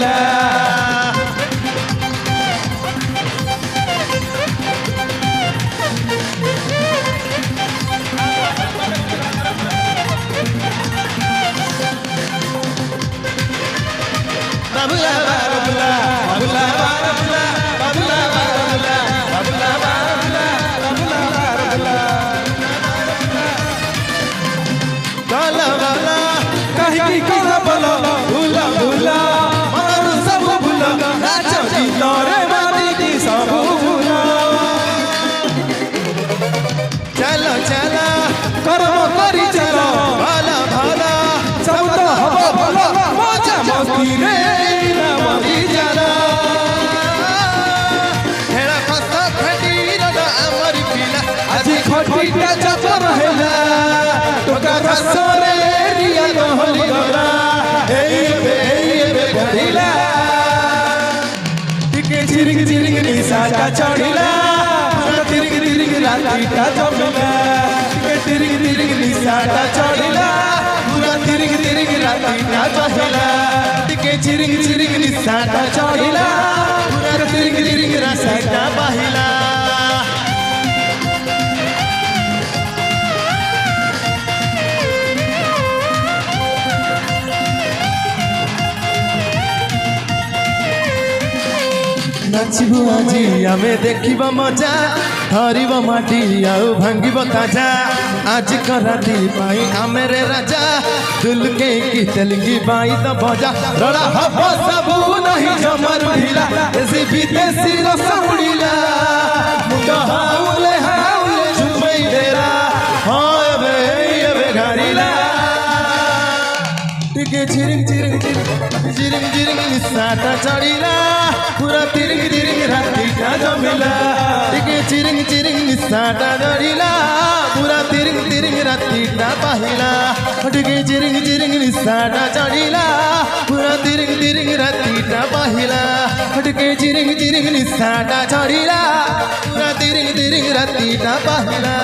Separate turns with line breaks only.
चढ़िला बाबुला बाबुला बाबुला बाबुला बाबुला बाबुला बाबुला बाबुला बाबुला बाबुला काला बाला कहीं कला बोलो भूला भूला मन सब भूला नाच गीत रे मारी दी सब भूला चलो चलो कर्म करी चलो भाला भाला सब तो हवा भला मजा मस्ती रे ना मरी जाला हेड़ा फसा खटी रला अमरी पिला आज खटीटा जप रहेला टोका कसरे रिया गहली गला ए बे बढ़िला टिके चिरिंग चिरिंग निसाटा चढ़िला पूरा तिरिंग तिरिंग रातीटा जमिला टिके तिरिंग तिरिंग निसाटा चढ़िला पूरा तिरिंग तिरिंग रातीटा जमिला टिके चिरिंग चिरिंग निसाटा चढ़िला पूरा तिरिंग तिरिंग रातीटा बहिला नाचिबु आजी आमे देखिबा मजा धरिबा माटी आउ भांगिबा ताजा आज कराती पाई आमे रे राजा दिल के की तेलंगी बाई द बजा रड़ा हवा सबू नहीं जमर ढीला ऐसी विदेशी रसमुड़ीला मुंडा हाउले झुमई देरा हाय बे घारीला टिके चिरिंग चिरिंग चिरिंग चिरिंग निसाटा चढ़िला पूरा तिरिंग तिरिंग रातीटा जमिला टिके चिरिंग चिरिंग निसाटा चढ़िला पूरा तिरिंग तिरिंग रातीटा बहिला टिके चिरिंग चिरिंग निसाटा चढ़िला पूरा तिरिंग तिरिंग रातीटा बहिला टिके चिरिंग चिरिंग निसाटा चढ़िला पूरा तिरिंग तिरिंग रातीटा बहिला